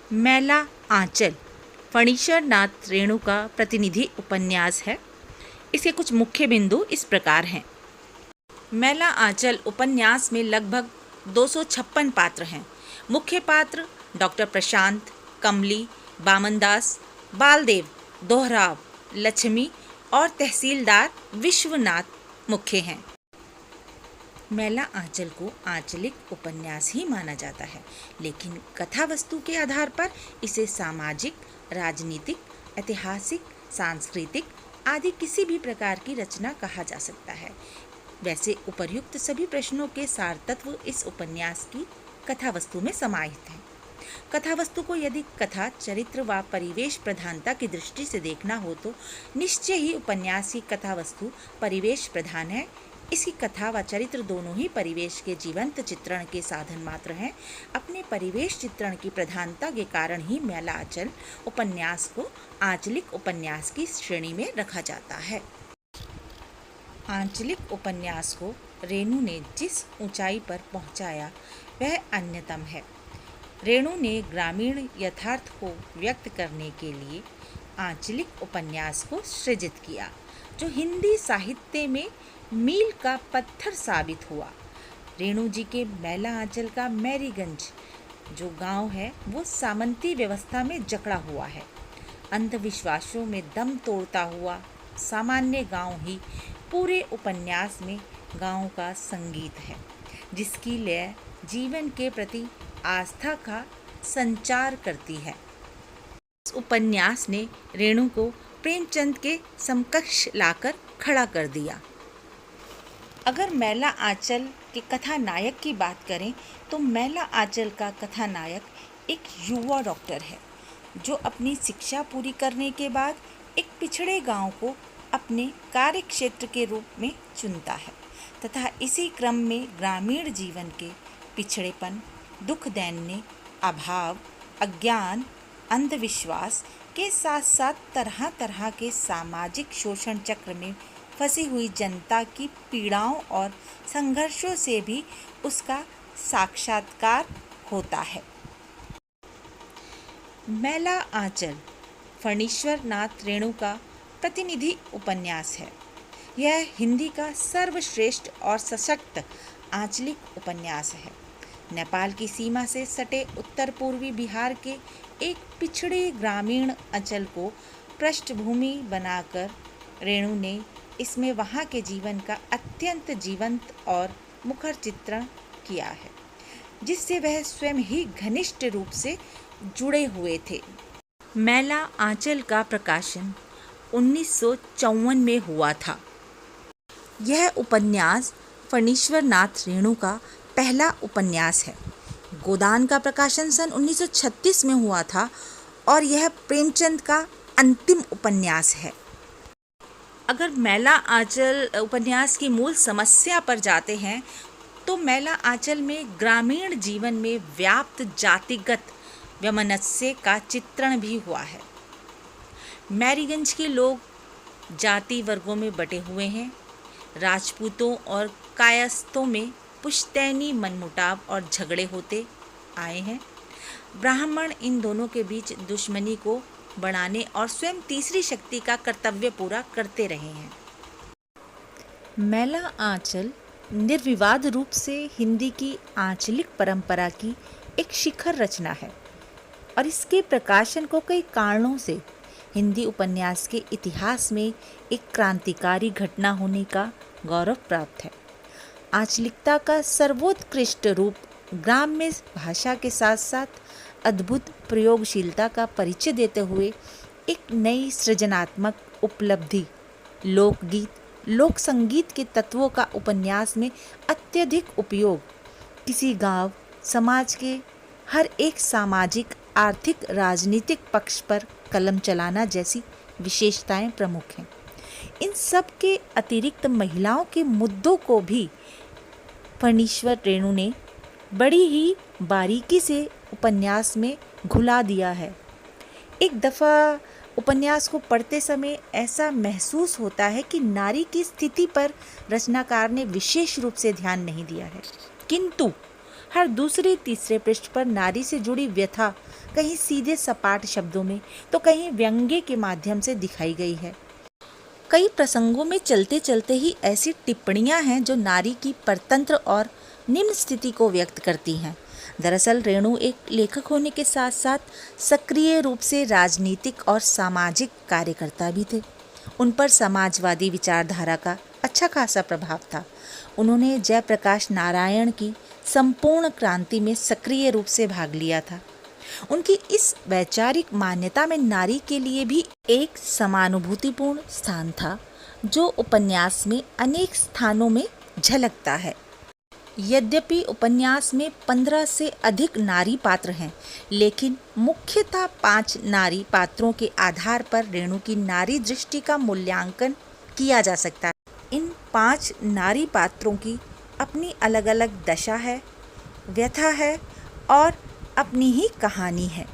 मैला आंचल फणीश्वर नाथ रेणु का प्रतिनिधि उपन्यास है। इसके कुछ मुख्य बिंदु इस प्रकार हैं। मैला आंचल उपन्यास में लगभग 256 पात्र हैं। मुख्य पात्र डॉक्टर प्रशांत, कमली, बामनदास, बालदेव, दोहराव, लक्ष्मी और तहसीलदार विश्वनाथ मुख्य हैं। मैला आंचल को आंचलिक उपन्यास ही माना जाता है, लेकिन कथा वस्तु के आधार पर इसे सामाजिक, राजनीतिक, ऐतिहासिक, सांस्कृतिक आदि किसी भी प्रकार की रचना कहा जा सकता है। वैसे उपर्युक्त सभी प्रश्नों के सार तत्व इस उपन्यास की कथा वस्तु में समाहित हैं। कथा वस्तु को यदि कथा, चरित्र व परिवेश प्रधानता की दृष्टि से देखना हो तो निश्चय ही उपन्यास की कथा वस्तु परिवेश प्रधान है। इसकी कथा व चरित्र दोनों ही परिवेश के जीवंत चित्रण के साधन मात्र हैं। अपने परिवेश चित्रण की प्रधानता के कारण ही मैला आंचल उपन्यास को आंचलिक उपन्यास की श्रेणी में रखा जाता है। आंचलिक उपन्यास को रेणु ने जिस ऊंचाई पर पहुंचाया वह अन्यतम है। रेणु ने ग्रामीण यथार्थ को व्यक्त करने के लिए आंचलिक उपन्यास को सृजित किया, जो हिंदी साहित्य में मील का पत्थर साबित हुआ। रेणु जी के मैला आंचल का मैरीगंज जो गांव है वो सामंती व्यवस्था में जकड़ा हुआ है। अंधविश्वासों में दम तोड़ता हुआ सामान्य गांव ही पूरे उपन्यास में गांव का संगीत है, जिसकी लय जीवन के प्रति आस्था का संचार करती है। इस उपन्यास ने रेणु को प्रेमचंद के समकक्ष लाकर खड़ा कर दिया। अगर मैला आंचल के कथानायक की बात करें तो मैला आंचल का कथानायक एक युवा डॉक्टर है, जो अपनी शिक्षा पूरी करने के बाद एक पिछड़े गांव को अपने कार्य क्षेत्र के रूप में चुनता है तथा इसी क्रम में ग्रामीण जीवन के पिछड़ेपन, दुख, दैन्य, अभाव, अज्ञान, अंधविश्वास के साथ साथ तरह तरह के सामाजिक शोषण चक्र में फंसी हुई जनता की पीड़ाओं और संघर्षों से भी उसका साक्षात्कार होता है। मैला आंचल फणीश्वर नाथ रेणु का प्रतिनिधि उपन्यास है। यह हिंदी का सर्वश्रेष्ठ और सशक्त आंचलिक उपन्यास है। नेपाल की सीमा से सटे उत्तर पूर्वी बिहार के एक पिछड़े ग्रामीण अंचल को पृष्ठभूमि बनाकर रेणु ने इसमें वहाँ के जीवन का अत्यंत जीवंत और मुखर चित्रण किया है, जिससे वह स्वयं ही घनिष्ठ रूप से जुड़े हुए थे। मैला आंचल का प्रकाशन 1954 में हुआ था। यह उपन्यास फणीश्वर नाथ रेणु का पहला उपन्यास है। गोदान का प्रकाशन सन 1936 में हुआ था और यह प्रेमचंद का अंतिम उपन्यास है। अगर मैला आंचल उपन्यास की मूल समस्या पर जाते हैं तो मैला आंचल में ग्रामीण जीवन में व्याप्त जातिगत वैमनस्य का चित्रण भी हुआ है। मैरीगंज के लोग जाति वर्गों में बटे हुए हैं। राजपूतों और कायस्थों में पुश्तैनी मनमुटाव और झगड़े होते आए हैं। ब्राह्मण इन दोनों के बीच दुश्मनी को बढ़ाने और स्वयं तीसरी शक्ति का कर्तव्य पूरा करते रहे हैं। मैला आंचल निर्विवाद रूप से हिंदी की आंचलिक परंपरा की एक शिखर रचना है और इसके प्रकाशन को कई कारणों से हिंदी उपन्यास के इतिहास में एक क्रांतिकारी घटना होने का गौरव प्राप्त है। आंचलिकता का सर्वोत्कृष्ट रूप ग्राम्य भाषा के साथ साथ अद्भुत प्रयोगशीलता का परिचय देते हुए एक नई सृजनात्मक उपलब्धि, लोकगीत, लोक संगीत के तत्वों का उपन्यास में अत्यधिक उपयोग, किसी गांव समाज के हर एक सामाजिक, आर्थिक, राजनीतिक पक्ष पर कलम चलाना जैसी विशेषताएं प्रमुख हैं। इन सब के अतिरिक्त महिलाओं के मुद्दों को भी फणीश्वर रेणु ने बड़ी ही बारीकी से उपन्यास में घुला दिया है। एक दफ़ा उपन्यास को पढ़ते समय ऐसा महसूस होता है कि नारी की स्थिति पर रचनाकार ने विशेष रूप से ध्यान नहीं दिया है, किंतु हर दूसरे तीसरे पृष्ठ पर नारी से जुड़ी व्यथा कहीं सीधे सपाट शब्दों में तो कहीं व्यंग्य के माध्यम से दिखाई गई है। कई प्रसंगों में चलते चलते ही ऐसी टिप्पणियां हैं जो नारी की परतंत्र और निम्न स्थिति को व्यक्त करती हैं। दरअसल रेणु एक लेखक होने के साथ साथ सक्रिय रूप से राजनीतिक और सामाजिक कार्यकर्ता भी थे। उन पर समाजवादी विचारधारा का अच्छा खासा प्रभाव था। उन्होंने जयप्रकाश नारायण की संपूर्ण क्रांति में सक्रिय रूप से भाग लिया था। उनकी इस वैचारिक मान्यता में नारी के लिए भी एक समानुभूतिपूर्ण स्थान था, जो उपन्यास में अनेक स्थानों में झलकता है। यद्यपि उपन्यास में 15 से अधिक नारी पात्र हैं, लेकिन मुख्यतः 5 नारी पात्रों के आधार पर रेणु की नारी दृष्टि का मूल्यांकन किया जा सकता है। इन 5 नारी पात्रों की अपनी अलग अलग दशा है, व्यथा है और अपनी ही कहानी है।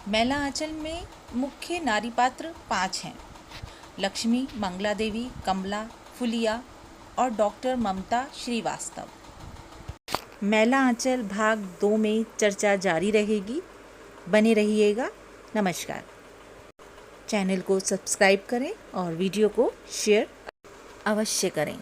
मैला आंचल में मुख्य नारी पात्र 5 हैं: लक्ष्मी, मंगला देवी, कमला, फुलिया और डॉक्टर ममता श्रीवास्तव। मैला आंचल भाग 2 में चर्चा जारी रहेगी। बने रहिएगा। नमस्कार। चैनल को सब्सक्राइब करें और वीडियो को शेयर अवश्य करें।